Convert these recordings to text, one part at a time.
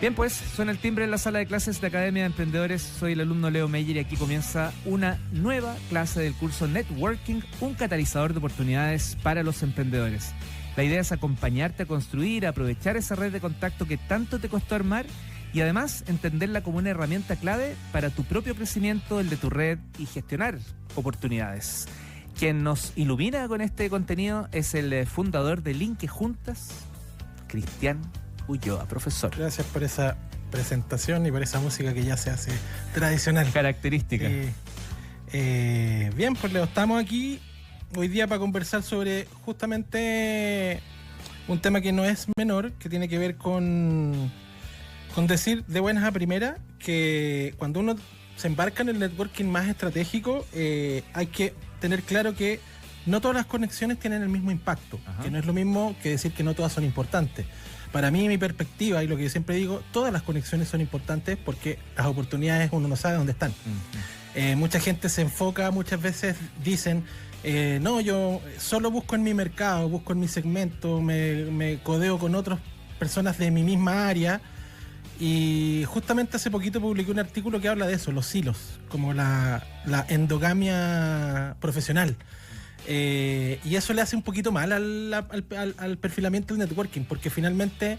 Bien, pues suena el timbre en la sala de clases de Academia de Emprendedores. Soy el alumno Leo Meyer y aquí comienza una nueva clase del curso Networking, un catalizador de oportunidades para los emprendedores. La idea es acompañarte a construir, a aprovechar esa red de contacto que tanto te costó armar y además entenderla como una herramienta clave para tu propio crecimiento, el de tu red y gestionar oportunidades. Quien nos ilumina con este contenido es el fundador de Linke Juntas, Cristian Ulloa, profesor. Gracias por esa presentación y por esa música que ya se hace tradicional. Característica. Bien, pues Leo, estamos aquí hoy día para conversar sobre justamente un tema que no es menor, que tiene que ver con decir de buenas a primeras que cuando uno se embarca en el networking más estratégico, hay que tener claro que no todas las conexiones tienen el mismo impacto. Ajá. Que no es lo mismo que decir que no todas son importantes. Para mí, mi perspectiva, y lo que yo siempre digo, todas las conexiones son importantes porque las oportunidades uno no sabe dónde están. Mucha gente se enfoca, muchas veces dicen, no, yo solo busco en mi mercado, busco en mi segmento, me codeo con otras personas de mi misma área. Y justamente hace poquito publiqué un artículo que habla de eso, los silos, como la endogamia profesional. Y eso le hace un poquito mal al perfilamiento del networking, porque finalmente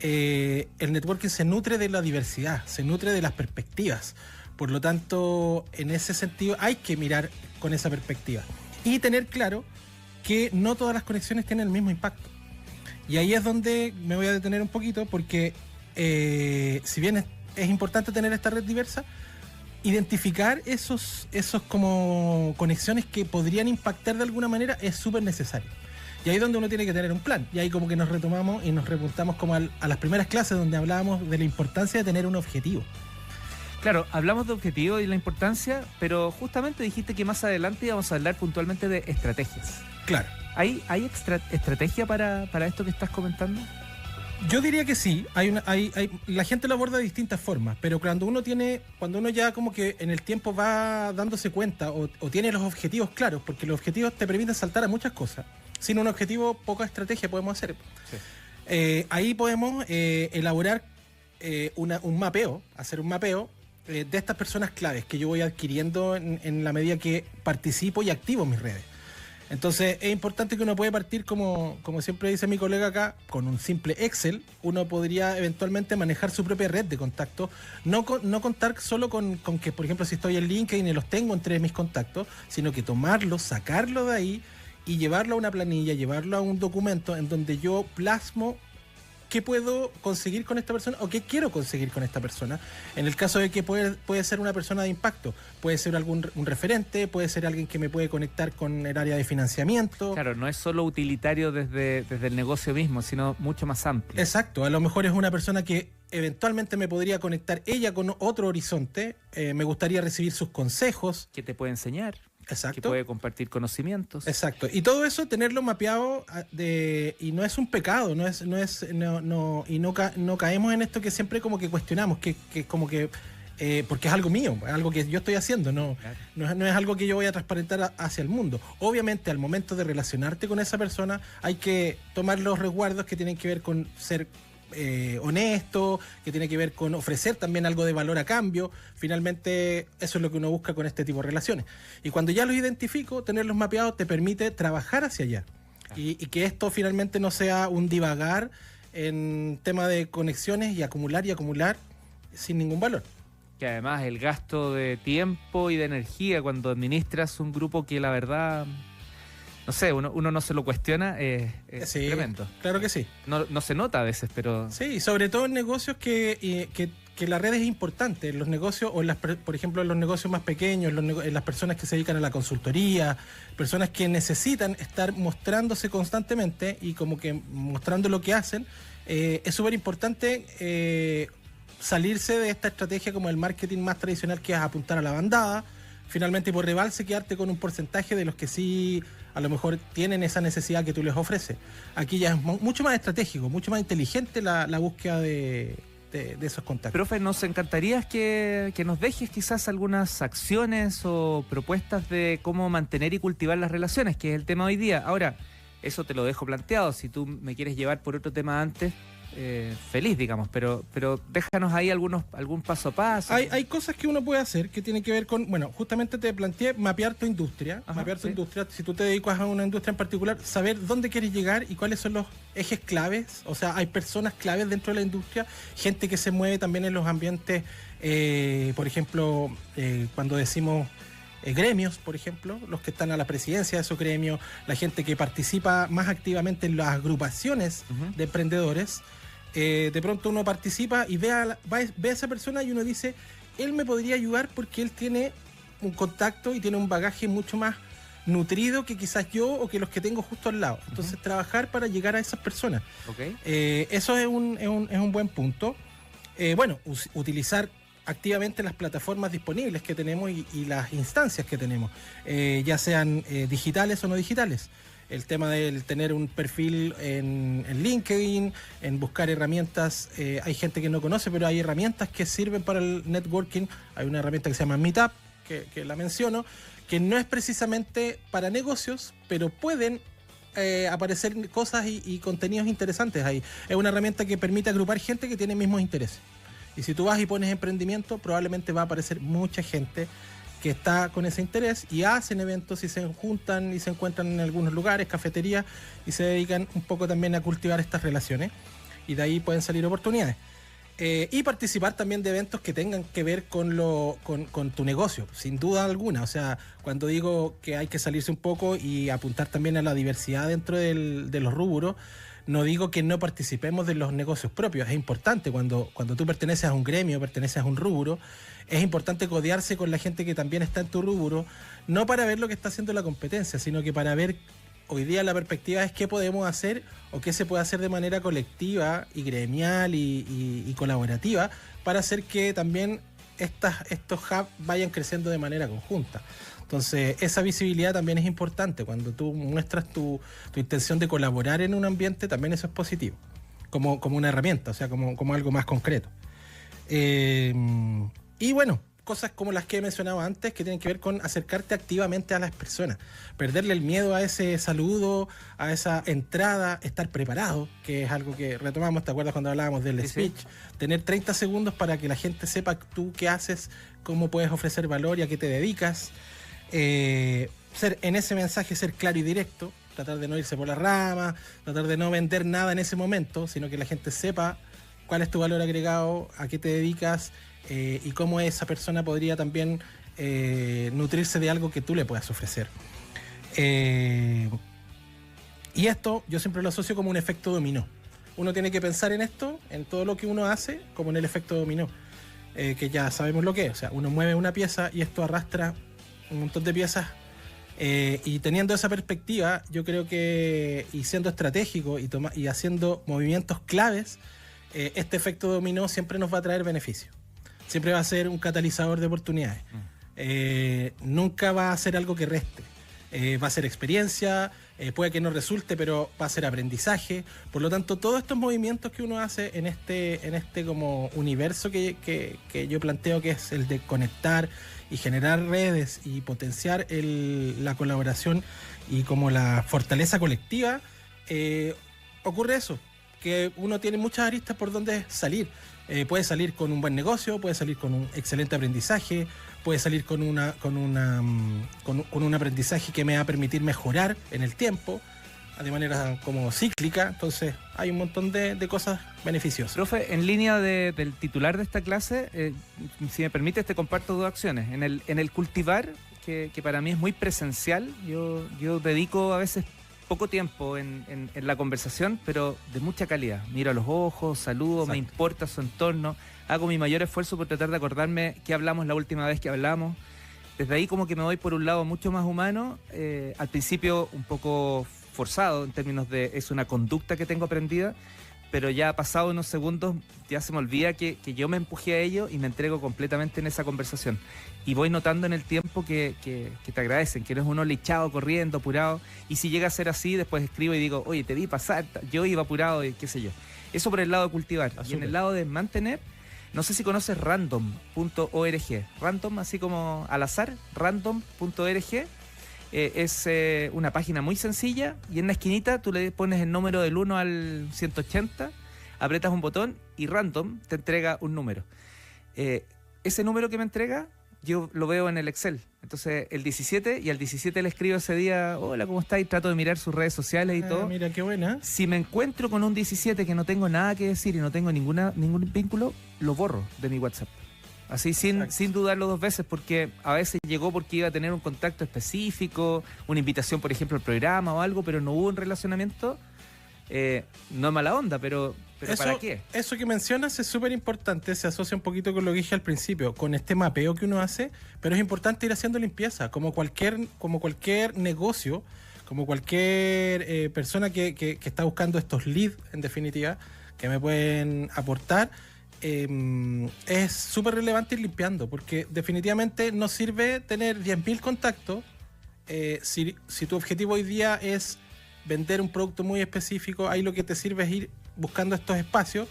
el networking se nutre de la diversidad, se nutre de las perspectivas. Por lo tanto, en ese sentido hay que mirar con esa perspectiva y tener claro que no todas las conexiones tienen el mismo impacto. Y ahí es donde me voy a detener un poquito, porque si bien es importante tener esta red diversa, identificar esos como conexiones que podrían impactar de alguna manera es súper necesario. Y ahí es donde uno tiene que tener un plan. Y ahí como que nos retomamos y nos repuntamos como a las primeras clases donde hablábamos de la importancia de tener un objetivo. Claro, hablamos de objetivo y la importancia, pero justamente dijiste que más adelante íbamos a hablar puntualmente de estrategias. Claro. ¿Hay estrategia para esto que estás comentando? Yo diría que sí, la gente lo aborda de distintas formas, pero cuando uno ya como que en el tiempo va dándose cuenta o tiene los objetivos claros, porque los objetivos te permiten saltar a muchas cosas. Sin un objetivo, poca estrategia podemos hacer. Sí. Ahí podemos elaborar un mapeo, hacer un mapeo de estas personas claves que yo voy adquiriendo en la medida que participo y activo mis redes. Entonces es importante que uno puede partir, como siempre dice mi colega acá, con un simple Excel. Uno podría eventualmente manejar su propia red de contactos, no contar solo con que, por ejemplo, si estoy en LinkedIn y los tengo entre mis contactos, sino que tomarlo, sacarlo de ahí y llevarlo a una planilla, llevarlo a un documento en donde yo plasmo qué puedo conseguir con esta persona o qué quiero conseguir con esta persona. En el caso de que puede ser una persona de impacto, puede ser un referente, puede ser alguien que me puede conectar con el área de financiamiento. Claro, no es solo utilitario desde el negocio mismo, sino mucho más amplio. Exacto, a lo mejor es una persona que eventualmente me podría conectar ella con otro horizonte, me gustaría recibir sus consejos. Que te puede enseñar. Exacto. Que puede compartir conocimientos. Exacto. Y todo eso tenerlo mapeado y no es un pecado, no caemos en esto que siempre como que cuestionamos, que como que porque es algo mío, es algo que yo estoy haciendo, no es algo que yo voy a transparentar hacia el mundo. Obviamente al momento de relacionarte con esa persona hay que tomar los resguardos que tienen que ver con ser honesto, que tiene que ver con ofrecer también algo de valor a cambio. Finalmente eso es lo que uno busca con este tipo de relaciones, y cuando ya los identifico, tenerlos mapeados te permite trabajar hacia allá. Y que esto finalmente no sea un divagar en tema de conexiones y acumular sin ningún valor. Que además el gasto de tiempo y de energía cuando administras un grupo que la verdad, no sé, uno no se lo cuestiona, es sí, tremendo. Claro que sí. No se nota a veces, pero... Sí, sobre todo en negocios que la red es importante. En los negocios, por ejemplo, en los negocios más pequeños, en las personas que se dedican a la consultoría, personas que necesitan estar mostrándose constantemente y como que mostrando lo que hacen, es súper importante salirse de esta estrategia como el marketing más tradicional, que es apuntar a la bandada, finalmente, y por rebalse quedarte con un porcentaje de los que sí a lo mejor tienen esa necesidad que tú les ofreces. Aquí ya es mucho más estratégico, mucho más inteligente la búsqueda de esos contactos. Profe, nos encantaría que nos dejes quizás algunas acciones o propuestas de cómo mantener y cultivar las relaciones, que es el tema hoy día. Ahora, eso te lo dejo planteado. Si tú me quieres llevar por otro tema antes, feliz, digamos, pero déjanos ahí algún paso a paso. Hay cosas que uno puede hacer que tienen que ver con, bueno, justamente te planteé mapear tu industria. Ajá, mapear tu sí. industria, si tú te dedicas a una industria en particular, saber dónde quieres llegar y cuáles son los ejes claves. O sea, hay personas claves dentro de la industria, gente que se mueve también en los ambientes, por ejemplo, cuando decimos gremios, por ejemplo, los que están a la presidencia de esos gremios, la gente que participa más activamente en las agrupaciones de emprendedores. De pronto uno participa y ve a esa persona y uno dice, él me podría ayudar porque él tiene un contacto y tiene un bagaje mucho más nutrido que quizás yo o que los que tengo justo al lado. Entonces, trabajar para llegar a esas personas. Okay. Eso es un buen punto. Bueno, utilizar activamente las plataformas disponibles que tenemos y las instancias que tenemos, ya sean digitales o no digitales. El tema del tener un perfil en LinkedIn, en buscar herramientas. Hay gente que no conoce, pero hay herramientas que sirven para el networking. Hay una herramienta que se llama Meetup, que la menciono, que no es precisamente para negocios, pero pueden aparecer cosas y contenidos interesantes ahí. Es una herramienta que permite agrupar gente que tiene mismos intereses. Y si tú vas y pones emprendimiento, probablemente va a aparecer mucha gente que está con ese interés y hacen eventos y se juntan y se encuentran en algunos lugares, cafeterías, y se dedican un poco también a cultivar estas relaciones. Y de ahí pueden salir oportunidades. Y participar también de eventos que tengan que ver con tu negocio, sin duda alguna. O sea, cuando digo que hay que salirse un poco y apuntar también a la diversidad dentro de los rubros, no digo que no participemos de los negocios propios. Es importante cuando tú perteneces a un gremio, perteneces a un rubro, es importante codearse con la gente que también está en tu rubro, no para ver lo que está haciendo la competencia, sino que para ver, hoy día la perspectiva es qué podemos hacer o qué se puede hacer de manera colectiva y gremial y colaborativa para hacer que también estos hubs vayan creciendo de manera conjunta. Entonces, esa visibilidad también es importante. Cuando tú muestras tu intención de colaborar en un ambiente, también eso es positivo, como una herramienta, o sea, como algo más concreto. Y bueno, cosas como las que he mencionado antes, que tienen que ver con acercarte activamente a las personas, perderle el miedo a ese saludo, a esa entrada, estar preparado, que es algo que retomamos, ¿te acuerdas cuando hablábamos del speech? Sí. Tener 30 segundos para que la gente sepa tú qué haces, cómo puedes ofrecer valor y a qué te dedicas. En ese mensaje ser claro y directo, tratar de no irse por las ramas, tratar de no vender nada en ese momento, sino que la gente sepa cuál es tu valor agregado, a qué te dedicas, y cómo esa persona podría también nutrirse de algo que tú le puedas ofrecer. Y esto yo siempre lo asocio como un efecto dominó. Uno tiene que pensar en esto, en todo lo que uno hace, como en el efecto dominó, que ya sabemos lo que es. O sea, uno mueve una pieza y esto arrastra un montón de piezas, y teniendo esa perspectiva, yo creo que, y siendo estratégico y haciendo movimientos claves, este efecto dominó siempre nos va a traer beneficios. Siempre va a ser un catalizador de oportunidades. Nunca va a ser algo que reste. Va a ser experiencia, puede que no resulte, pero va a ser aprendizaje. Por lo tanto, todos estos movimientos que uno hace en este como universo que yo planteo, que es el de conectar y generar redes y potenciar la colaboración y como la fortaleza colectiva, ocurre eso, que uno tiene muchas aristas por donde salir. Puede salir con un buen negocio, puede salir con un excelente aprendizaje, puede salir con un aprendizaje que me va a permitir mejorar en el tiempo, de manera como cíclica. Entonces hay un montón de cosas beneficiosas. Profe, en línea del titular de esta clase, si me permite, te comparto dos acciones. En el cultivar, que para mí es muy presencial, yo dedico a veces poco tiempo en la conversación, pero de mucha calidad. Miro a los ojos, saludo, exacto, me importa su entorno, hago mi mayor esfuerzo por tratar de acordarme qué hablamos la última vez que hablamos. Desde ahí como que me voy por un lado mucho más humano, al principio un poco forzado en términos de es una conducta que tengo aprendida, pero ya pasado unos segundos ya se me olvida que yo me empujé a ello y me entrego completamente en esa conversación. Y voy notando en el tiempo que te agradecen, que no es uno lichado, corriendo, apurado. Y si llega a ser así, después escribo y digo, oye, te vi pasar, yo iba apurado y qué sé yo. Eso por el lado de cultivar. Y en el lado de mantener, no sé si conoces random.org. Random, así como al azar, random.org. Es una página muy sencilla y en la esquinita tú le pones el número del 1 al 180. Apretas un botón y random te entrega un número. Ese número que me entrega, yo lo veo en el Excel. Entonces, el 17, y al 17 le escribo ese día, hola, ¿cómo estás? Y trato de mirar sus redes sociales y todo. Mira, qué buena. Si me encuentro con un 17 que no tengo nada que decir y no tengo ningún vínculo, lo borro de mi WhatsApp. Así, sin dudarlo dos veces, porque a veces llegó porque iba a tener un contacto específico, una invitación, por ejemplo, al programa o algo, pero no hubo un relacionamiento. No es mala onda, pero eso, ¿para qué? Eso que mencionas es súper importante, se asocia un poquito con lo que dije al principio, con este mapeo que uno hace, pero es importante ir haciendo limpieza, como cualquier negocio, como cualquier persona que está buscando estos leads, en definitiva, que me pueden aportar. Es súper relevante ir limpiando, porque definitivamente no sirve tener 10.000 contactos si tu objetivo hoy día es vender un producto muy específico. Ahí lo que te sirve es ir buscando estos espacios.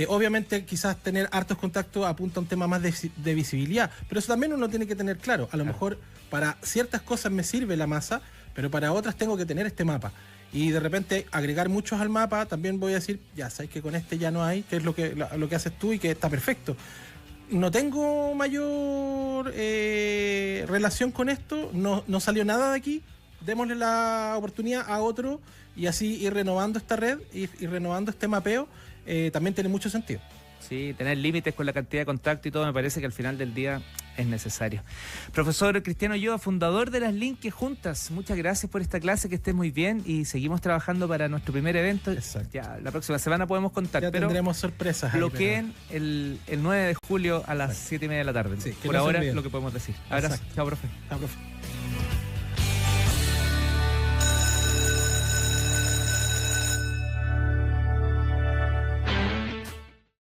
Obviamente quizás tener hartos contactos apunta a un tema más de visibilidad, pero eso también uno tiene que tener claro. A lo mejor para ciertas cosas me sirve la masa, pero para otras tengo que tener este mapa. Y de repente agregar muchos al mapa, también voy a decir, ya sabes que con este ya no hay, que es lo que haces tú y que está perfecto. No tengo mayor relación con esto, no salió nada de aquí, démosle la oportunidad a otro y así ir renovando esta red y renovando este mapeo, también tiene mucho sentido. Sí, tener límites con la cantidad de contacto y todo, me parece que al final del día es necesario. Profesor Cristiano Ulloa, fundador de las Linke Juntas, muchas gracias por esta clase, que estés muy bien y seguimos trabajando para nuestro primer evento. Exacto. Ya la próxima semana podemos contar, ya pero tendremos sorpresas. Bloqueen el 9 de julio a las 7:30 de la tarde. Sí, por ahora es lo que podemos decir. Abrazo. Chao, profe. Chao, profe.